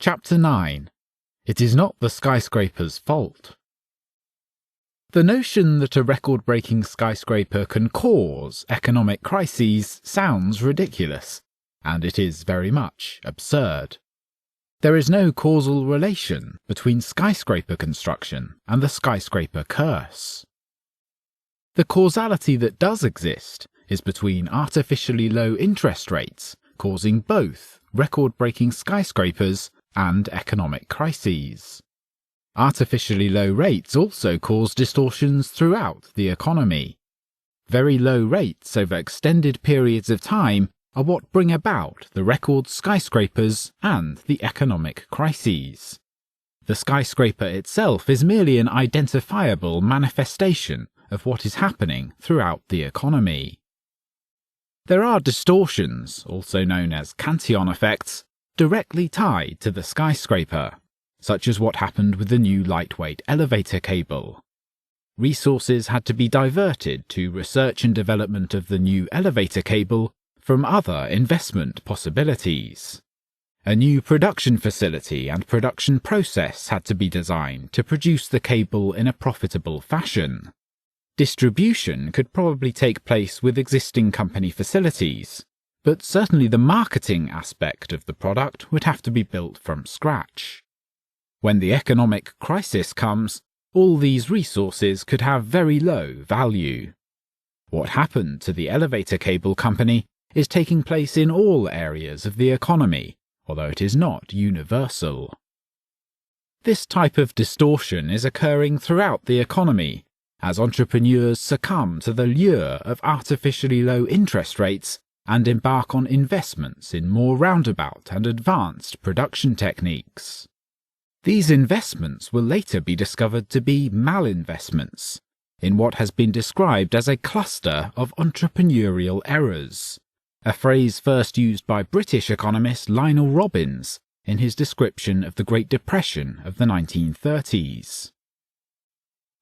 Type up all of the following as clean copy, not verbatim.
Chapter 9. It is not the skyscraper's fault. The notion that a record-breaking skyscraper can cause economic crises sounds ridiculous, and it is very much absurd. There is no causal relation between skyscraper construction and the skyscraper curse. The causality that does exist is between artificially low interest rates causing both record-breaking skyscrapers and economic crises. Artificially low rates also cause distortions throughout the economy. Very low rates over extended periods of time are what bring about the record skyscrapers and the economic crises. The skyscraper itself is merely an identifiable manifestation of what is happening throughout the economy. There are distortions, also known as cantillon effects, directly tied to the skyscraper, such as what happened with the new lightweight elevator cable. Resources had to be diverted to research and development of the new elevator cable from other investment possibilities. A new production facility and production process had to be designed to produce the cable in a profitable fashion. Distribution could probably take place with existing company facilities, but certainly the marketing aspect of the product would have to be built from scratch. When the economic crisis comes, all these resources could have very low value. What happened to the elevator cable company is taking place in all areas of the economy, although it is not universal. This type of distortion is occurring throughout the economy, as entrepreneurs succumb to the lure of artificially low interest rates and embark on investments in more roundabout and advanced production techniques. These investments will later be discovered to be malinvestments, in what has been described as a cluster of entrepreneurial errors, a phrase first used by British economist Lionel Robbins in his description of the Great Depression of the 1930s.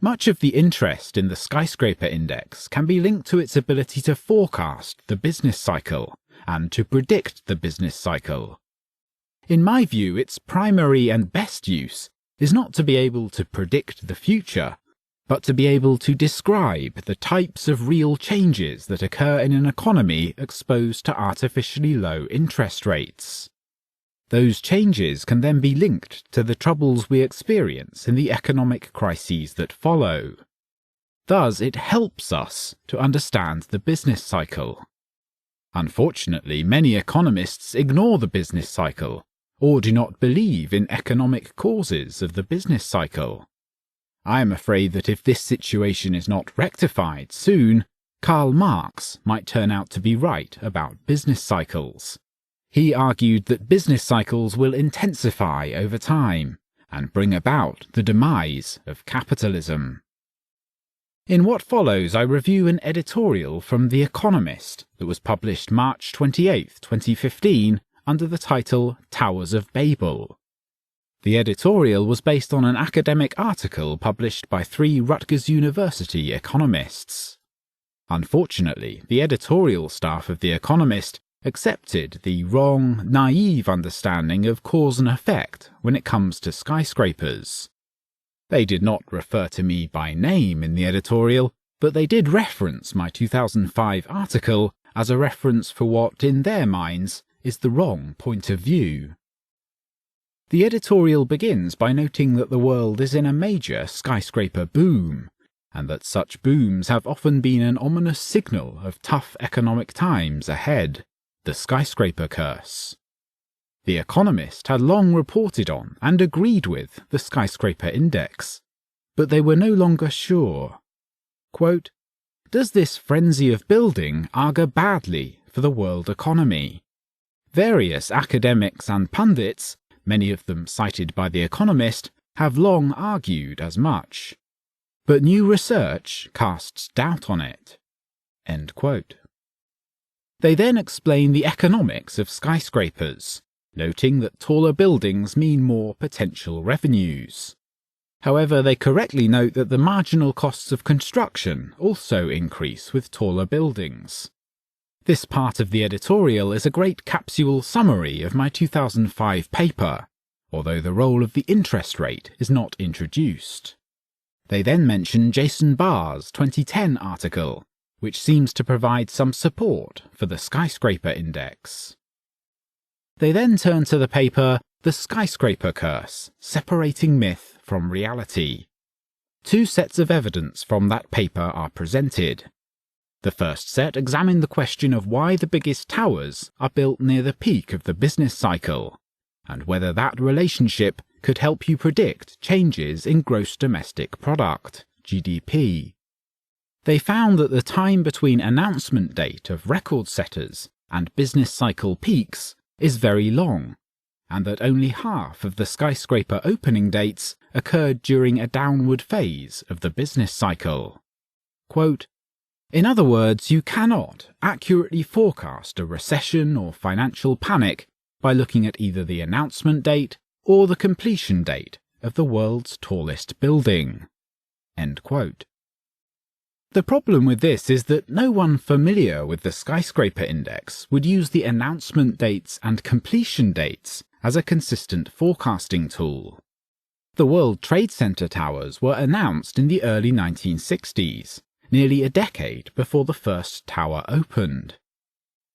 Much of the interest in the skyscraper index can be linked to its ability to forecast the business cycle and to predict the business cycle. In my view, its primary and best use is not to be able to predict the future, but to be able to describe the types of real changes that occur in an economy exposed to artificially low interest rates. Those changes can then be linked to the troubles we experience in the economic crises that follow. Thus, it helps us to understand the business cycle. Unfortunately, many economists ignore the business cycle, or do not believe in economic causes of the business cycle. I am afraid that if this situation is not rectified soon, Karl Marx might turn out to be right about business cycles. He argued that business cycles will intensify over time and bring about the demise of capitalism. In what follows, I review an editorial from The Economist that was published March 28, 2015, under the title Towers of Babel. The editorial was based on an academic article published by 3 Rutgers University economists. Unfortunately, the editorial staff of The Economist accepted the wrong, naive understanding of cause and effect when it comes to skyscrapers. They did not refer to me by name in the editorial, but they did reference my 2005 article as a reference for what, in their minds, is the wrong point of view. The editorial begins by noting that the world is in a major skyscraper boom, and that such booms have often been an ominous signal of tough economic times ahead. The skyscraper curse. The Economist had long reported on and agreed with the skyscraper index, but they were no longer sure. Quote, "Does this frenzy of building augur badly for the world economy? Various academics and pundits, many of them cited by The Economist, have long argued as much, but new research casts doubt on it." End quote. They then explain the economics of skyscrapers, noting that taller buildings mean more potential revenues. However, they correctly note that the marginal costs of construction also increase with taller buildings. This part of the editorial is a great capsule summary of my 2005 paper, although the role of the interest rate is not introduced. They then mention Jason Barr's 2010 article, which seems to provide some support for the Skyscraper Index. They then turn to the paper The Skyscraper Curse, Separating Myth from Reality. Two sets of evidence from that paper are presented. The first set examine the question of why the biggest towers are built near the peak of the business cycle, and whether that relationship could help you predict changes in gross domestic product, GDP. They found that the time between announcement date of record setters and business cycle peaks is very long, and that only half of the skyscraper opening dates occurred during a downward phase of the business cycle. Quote, "In other words, you cannot accurately forecast a recession or financial panic by looking at either the announcement date or the completion date of the world's tallest building." End quote. The problem with this is that no one familiar with the Skyscraper Index would use the announcement dates and completion dates as a consistent forecasting tool. The World Trade Center towers were announced in the early 1960s, nearly a decade before the first tower opened.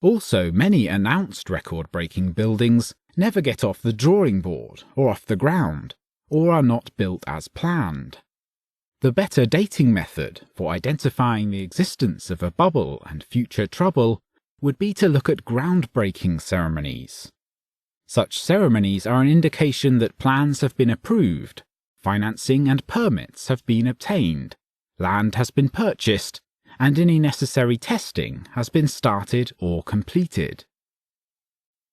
Also, many announced record-breaking buildings never get off the drawing board or off the ground, or are not built as planned. The better dating method for identifying the existence of a bubble and future trouble would be to look at groundbreaking ceremonies. Such ceremonies are an indication that plans have been approved, financing and permits have been obtained, land has been purchased, and any necessary testing has been started or completed.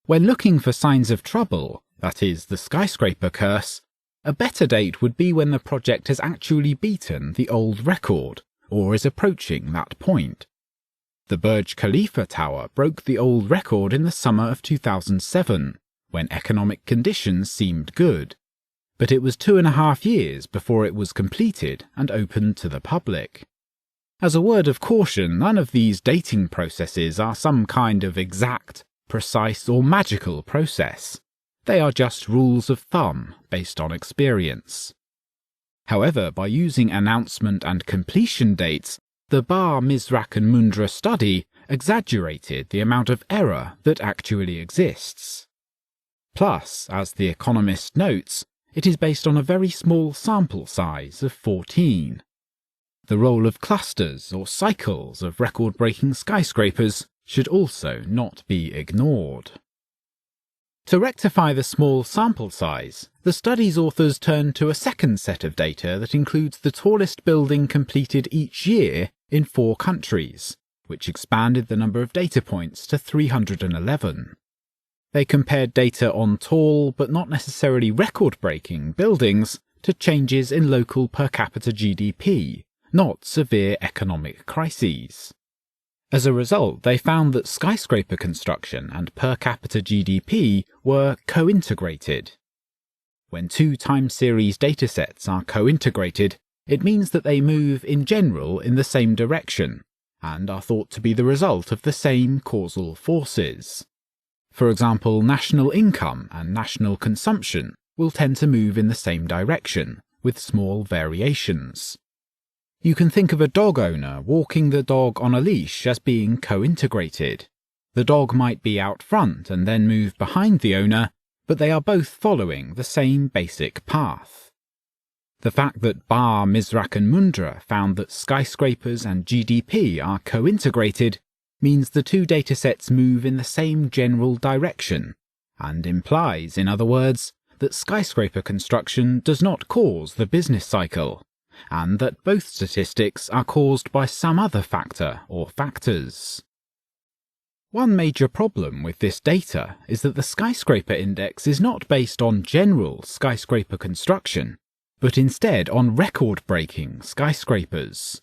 When looking for signs of trouble, that is, the skyscraper curse, a better date would be when the project has actually beaten the old record, or is approaching that point. The Burj Khalifa Tower broke the old record in the summer of 2007, when economic conditions seemed good, but it was 2.5 years before it was completed and opened to the public. As a word of caution, none of these dating processes are some kind of exact, precise or magical process. They are just rules of thumb based on experience. However, by using announcement and completion dates, the Barr, Misrak and Mundra study exaggerated the amount of error that actually exists. Plus, as the Economist notes, it is based on a very small sample size of 14. The role of clusters or cycles of record-breaking skyscrapers should also not be ignored. To rectify the small sample size, the study's authors turned to a second set of data that includes the tallest building completed each year in 4 countries, which expanded the number of data points to 311. They compared data on tall but not necessarily record-breaking buildings to changes in local per capita GDP, not severe economic crises. As a result, they found that skyscraper construction and per capita GDP were co-integrated. When 2 time series datasets are co-integrated, it means that they move in general in the same direction, and are thought to be the result of the same causal forces. For example, national income and national consumption will tend to move in the same direction, with small variations. You can think of a dog owner walking the dog on a leash as being co-integrated. The dog might be out front and then move behind the owner, but they are both following the same basic path. The fact that Barr, Misrak and Mundra found that skyscrapers and GDP are co-integrated means the 2 datasets move in the same general direction, and implies, in other words, that skyscraper construction does not cause the business cycle, and that both statistics are caused by some other factor or factors. One major problem with this data is that the skyscraper index is not based on general skyscraper construction, but instead on record-breaking skyscrapers.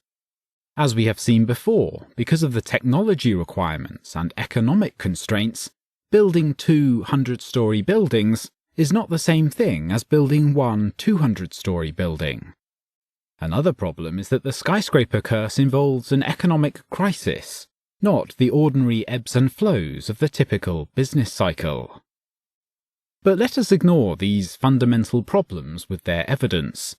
As we have seen before, because of the technology requirements and economic constraints, building 2 100-story buildings is not the same thing as building 1 200-story building. Another problem is that the skyscraper curse involves an economic crisis, not the ordinary ebbs and flows of the typical business cycle. But let us ignore these fundamental problems with their evidence.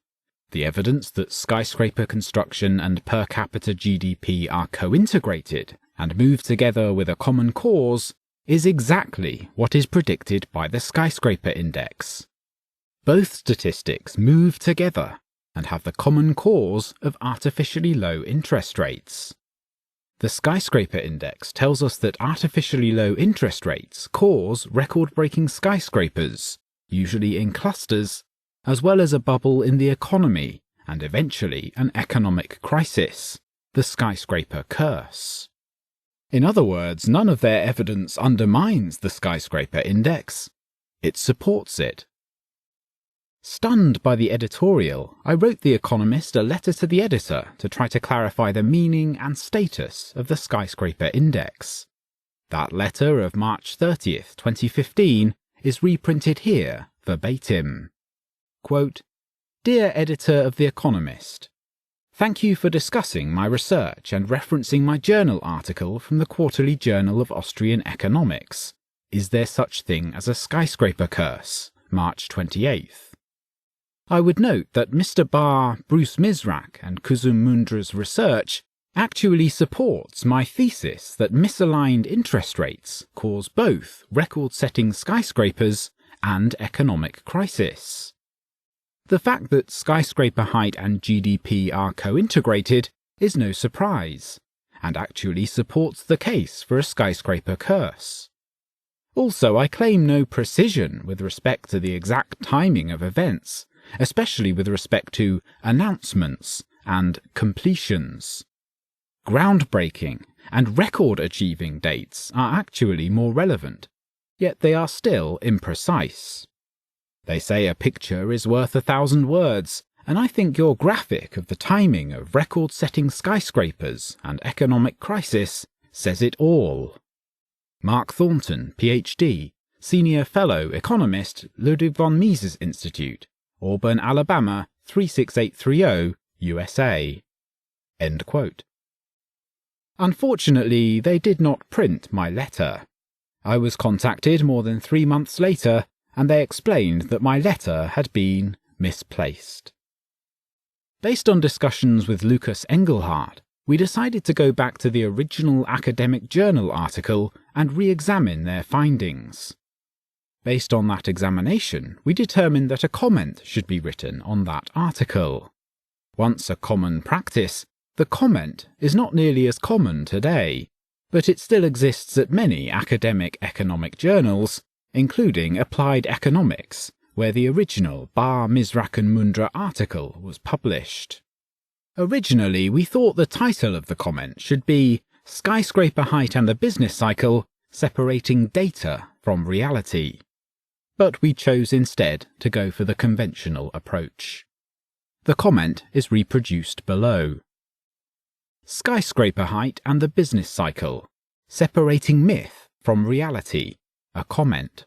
The evidence that skyscraper construction and per capita GDP are co-integrated and move together with a common cause is exactly what is predicted by the skyscraper index. Both statistics move together and have the common cause of artificially low interest rates. The skyscraper index tells us that artificially low interest rates cause record-breaking skyscrapers, usually in clusters, as well as a bubble in the economy and eventually an economic crisis, the skyscraper curse. In other words, none of their evidence undermines the skyscraper index. It supports it. Stunned by the editorial, I wrote The Economist a letter to the editor to try to clarify the meaning and status of the skyscraper index. That letter of March 30th, 2015 is reprinted here, verbatim. Quote, "Dear Editor of The Economist, thank you for discussing my research and referencing my journal article from the Quarterly Journal of Austrian Economics, Is There Such Thing as a Skyscraper Curse? March 28th. I would note that Mr. Barr, Bruce Mizrak and Kuzum Mundra's research actually supports my thesis that misaligned interest rates cause both record-setting skyscrapers and economic crisis. The fact that skyscraper height and GDP are co-integrated is no surprise, and actually supports the case for a skyscraper curse. Also, I claim no precision with respect to the exact timing of events, especially with respect to announcements and completions. Groundbreaking and record-achieving dates are actually more relevant, yet they are still imprecise. They say a picture is worth 1,000 words, and I think your graphic of the timing of record-setting skyscrapers and economic crisis says it all. Mark Thornton, PhD, Senior Fellow Economist, Ludwig von Mises Institute, Auburn, Alabama, 36830, USA. End quote. Unfortunately, they did not print my letter. I was contacted more than 3 months later, and they explained that my letter had been misplaced. Based on discussions with Lucas Engelhardt, we decided to go back to the original academic journal article and re-examine their findings. Based on that examination, we determined that a comment should be written on that article. Once a common practice, the comment is not nearly as common today, but it still exists at many academic economic journals, including Applied Economics, where the original Barr, Mizrak and Mundra article was published. Originally, we thought the title of the comment should be Skyscraper Height and the Business Cycle, Separating Data from Reality. But we chose instead to go for the conventional approach. The comment is reproduced below. Skyscraper Height and the Business Cycle, Separating Myth from Reality, a comment.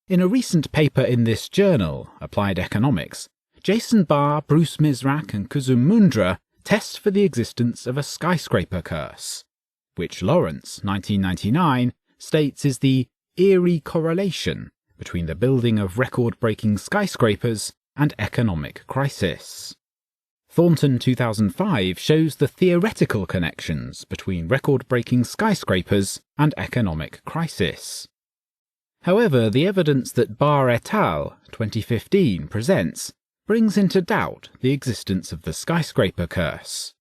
In a recent paper in this journal, Applied Economics, Jason Barr, Bruce Mizrak and Kuzum Mundra test for the existence of a skyscraper curse, which Lawrence, 1999, states is the eerie correlation between the building of record-breaking skyscrapers and economic crisis. Thornton 2005 shows the theoretical connections between record-breaking skyscrapers and economic crisis. However, the evidence that Barr et al. 2015 presents brings into doubt the existence of the skyscraper curse.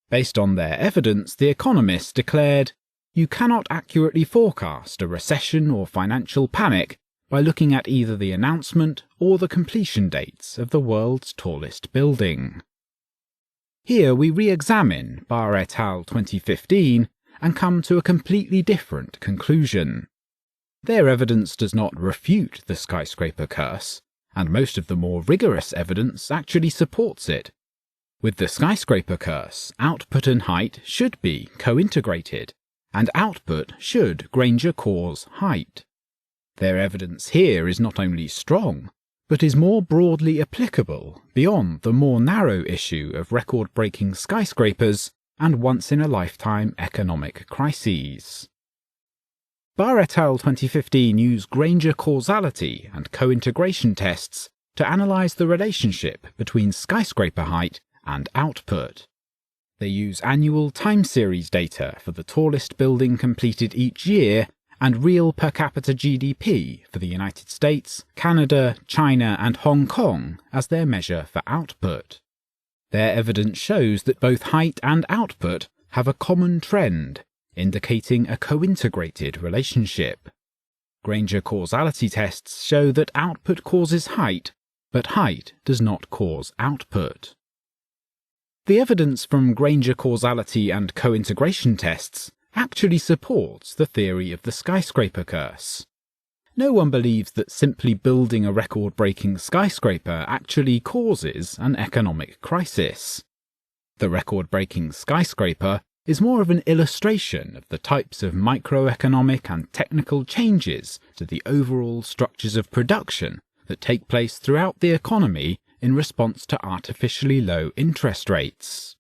Based on their evidence, the Economists declared, "You cannot accurately forecast a recession or financial panic by looking at either the announcement or the completion dates of the world's tallest building." Here we re-examine Barr et al. 2015 and come to a completely different conclusion. Their evidence does not refute the skyscraper curse, and most of the more rigorous evidence actually supports it. With the skyscraper curse, output and height should be co-integrated, and output should Granger cause height. Their evidence here is not only strong, but is more broadly applicable beyond the more narrow issue of record-breaking skyscrapers and once-in-a-lifetime economic crises. Barr et al. 2015 used Granger causality and co-integration tests to analyse the relationship between skyscraper height and output. They use annual time series data for the tallest building completed each year and real per capita GDP for the United States, Canada, China and Hong Kong as their measure for output. Their evidence shows that both height and output have a common trend, indicating a co-integrated relationship. Granger causality tests show that output causes height, but height does not cause output. The evidence from Granger causality and co-integration tests actually supports the theory of the skyscraper curse. No one believes that simply building a record-breaking skyscraper actually causes an economic crisis. The record-breaking skyscraper is more of an illustration of the types of microeconomic and technical changes to the overall structures of production that take place throughout the economy in response to artificially low interest rates.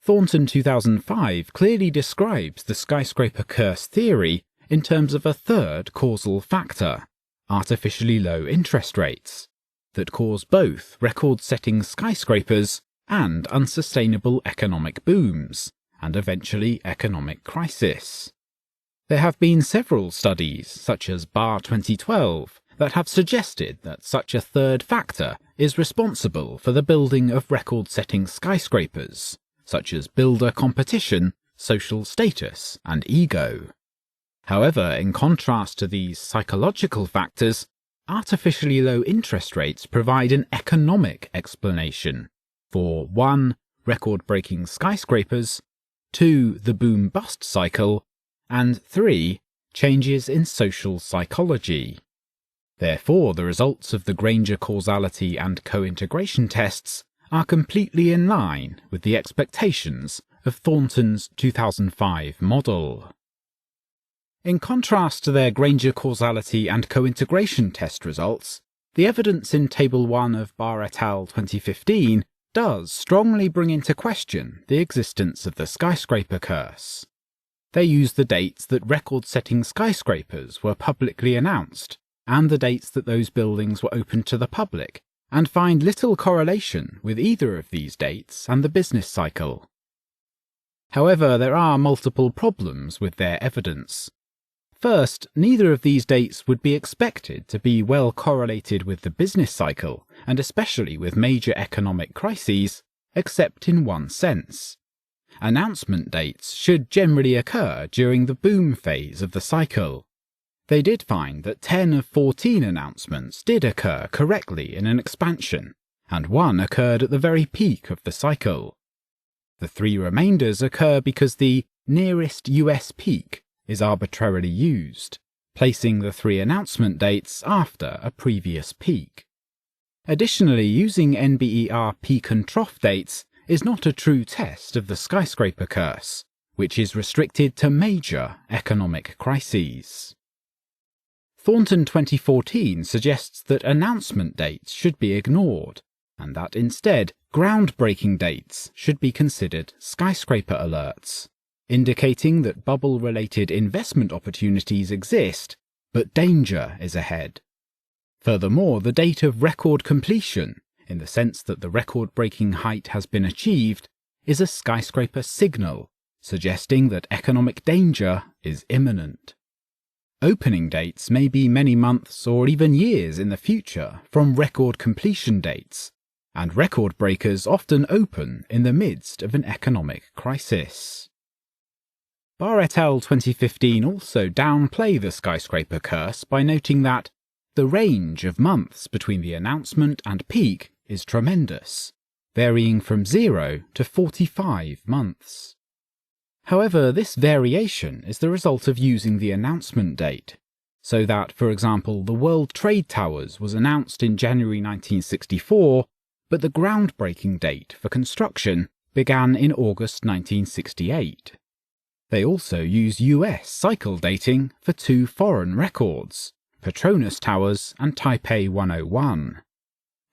Thornton 2005 clearly describes the skyscraper curse theory in terms of a third causal factor, artificially low interest rates, that cause both record-setting skyscrapers and unsustainable economic booms, and eventually economic crisis. There have been several studies, such as Barr 2012, that have suggested that such a third factor is responsible for the building of record-setting skyscrapers, such as builder competition, social status, and ego. However, in contrast to these psychological factors, artificially low interest rates provide an economic explanation for 1. Record-breaking skyscrapers, 2. The boom-bust cycle, and 3. Changes in social psychology. Therefore, the results of the Granger causality and co-integration tests are completely in line with the expectations of Thornton's 2005 model. In contrast to their Granger causality and co-integration test results, the evidence in Table 1 of Barr et al. 2015 does strongly bring into question the existence of the skyscraper curse. They use the dates that record-setting skyscrapers were publicly announced and the dates that those buildings were opened to the public, and find little correlation with either of these dates and the business cycle. However, there are multiple problems with their evidence. First, neither of these dates would be expected to be well correlated with the business cycle, and especially with major economic crises, except in one sense. Announcement dates should generally occur during the boom phase of the cycle. They did find that 10 of 14 announcements did occur correctly in an expansion, and one occurred at the very peak of the cycle. The 3 remainders occur because the nearest US peak is arbitrarily used, placing the 3 announcement dates after a previous peak. Additionally, using NBER peak and trough dates is not a true test of the skyscraper curse, which is restricted to major economic crises. Thornton 2014 suggests that announcement dates should be ignored, and that instead groundbreaking dates should be considered skyscraper alerts, indicating that bubble-related investment opportunities exist, but danger is ahead. Furthermore, the date of record completion, in the sense that the record-breaking height has been achieved, is a skyscraper signal, suggesting that economic danger is imminent. Opening dates may be many months or even years in the future from record completion dates, and record breakers often open in the midst of an economic crisis. Barr et al. 2015 also downplay the skyscraper curse by noting that the range of months between the announcement and peak is tremendous, varying from 0 to 45 months. However, this variation is the result of using the announcement date, so that, for example, the World Trade Towers was announced in January 1964, but the groundbreaking date for construction began in August 1968. They also use US cycle dating for 2 foreign records, Petronas Towers and Taipei 101.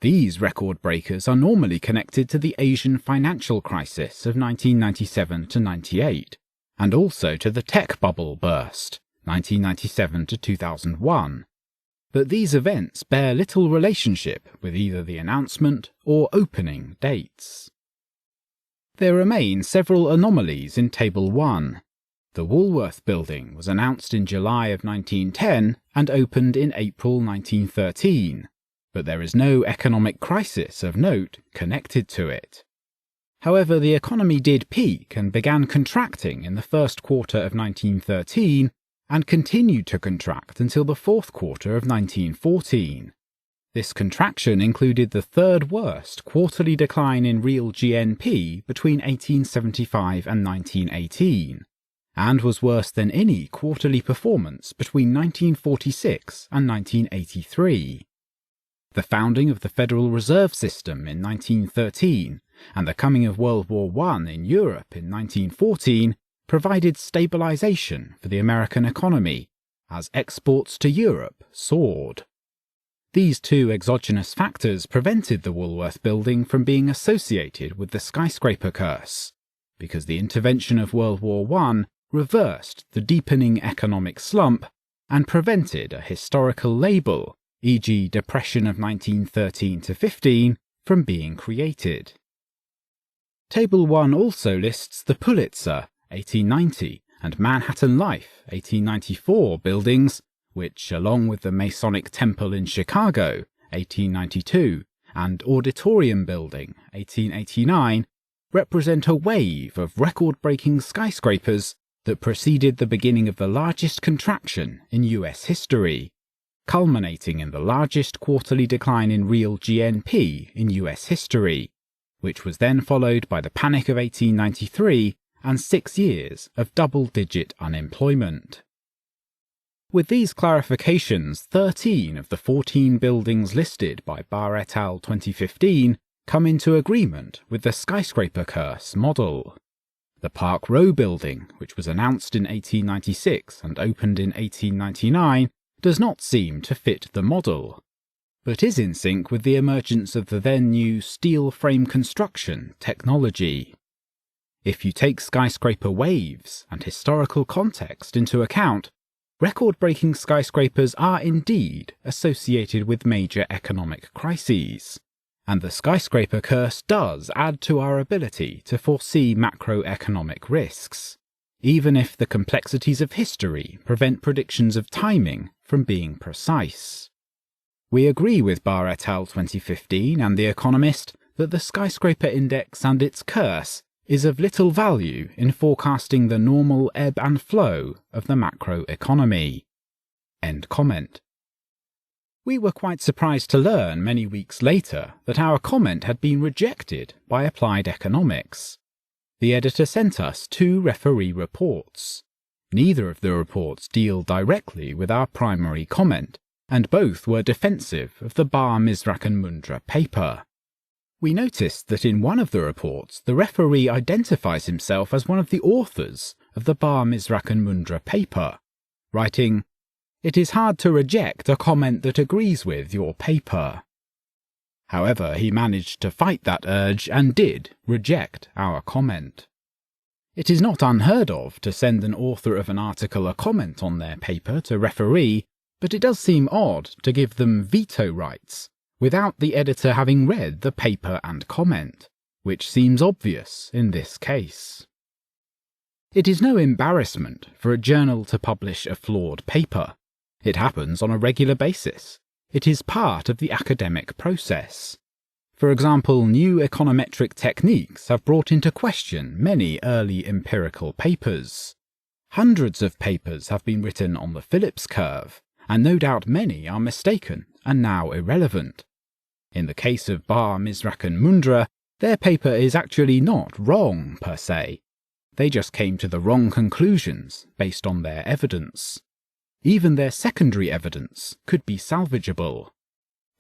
These record breakers are normally connected to the Asian financial crisis of 1997 to 98, and also to the tech bubble burst, 1997 to 2001, but these events bear little relationship with either the announcement or opening dates. There remain several anomalies in Table 1. The Woolworth Building was announced in July of 1910 and opened in April 1913, but there is no economic crisis of note connected to it. However, the economy did peak and began contracting in the first quarter of 1913 and continued to contract until the fourth quarter of 1914. This contraction included the third worst quarterly decline in real GNP between 1875 and 1918, and was worse than any quarterly performance between 1946 and 1983. The founding of the Federal Reserve System in 1913 and the coming of World War I in Europe in 1914 provided stabilization for the American economy as exports to Europe soared. These two exogenous factors prevented the Woolworth Building from being associated with the skyscraper curse, because the intervention of World War I reversed the deepening economic slump and prevented a historical label, e.g. Depression of 1913-15, from being created. Table 1 also lists the Pulitzer, 1890, and Manhattan Life, 1894 buildings, which, along with the Masonic Temple in Chicago, 1892, and Auditorium Building, 1889, represent a wave of record-breaking skyscrapers that preceded the beginning of the largest contraction in US history, culminating in the largest quarterly decline in real GNP in US history, which was then followed by the Panic of 1893 and 6 years of double-digit unemployment. With these clarifications, 13 of the 14 buildings listed by Barr et al. 2015 come into agreement with the skyscraper curse model. The Park Row building, which was announced in 1896 and opened in 1899, does not seem to fit the model, but is in sync with the emergence of the then new steel frame construction technology. If you take skyscraper waves and historical context into account, record-breaking skyscrapers are indeed associated with major economic crises, and the skyscraper curse does add to our ability to foresee macroeconomic risks, even if the complexities of history prevent predictions of timing from being precise. We agree with Barr et al. 2015 and The Economist that the skyscraper index and its curse is of little value in forecasting the normal ebb and flow of the macroeconomy. End comment. We were quite surprised to learn many weeks later that our comment had been rejected by Applied Economics. The editor sent us 2 referee reports. Neither of the reports deal directly with our primary comment, and both were defensive of the Barr, Misrach and Mundra paper. We noticed that in one of the reports, the referee identifies himself as one of the authors of the Barr, Misrach and Mundra paper, writing, "It is hard to reject a comment that agrees with your paper." However, he managed to fight that urge and did reject our comment. It is not unheard of to send an author of an article a comment on their paper to referee, but it does seem odd to give them veto rights without the editor having read the paper and comment, which seems obvious in this case. It is no embarrassment for a journal to publish a flawed paper. It happens on a regular basis. It is part of the academic process. For example, new econometric techniques have brought into question many early empirical papers. Hundreds of papers have been written on the Phillips curve, and no doubt many are mistaken and now irrelevant. In the case of Barr, Misrach and Mundra, their paper is actually not wrong per se. They just came to the wrong conclusions based on their evidence. Even their secondary evidence could be salvageable.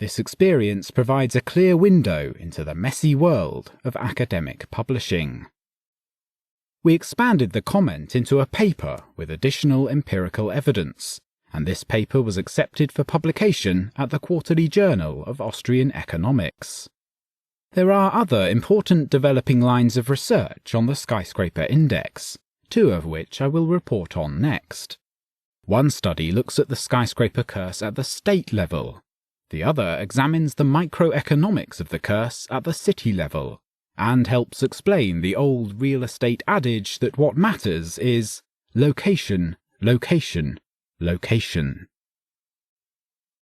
This experience provides a clear window into the messy world of academic publishing. We expanded the comment into a paper with additional empirical evidence, and this paper was accepted for publication at the Quarterly Journal of Austrian Economics. There are other important developing lines of research on the skyscraper index, 2 of which I will report on next. One study looks at the skyscraper curse at the state level. The other examines the microeconomics of the curse at the city level, and helps explain the old real estate adage that what matters is location, location, location.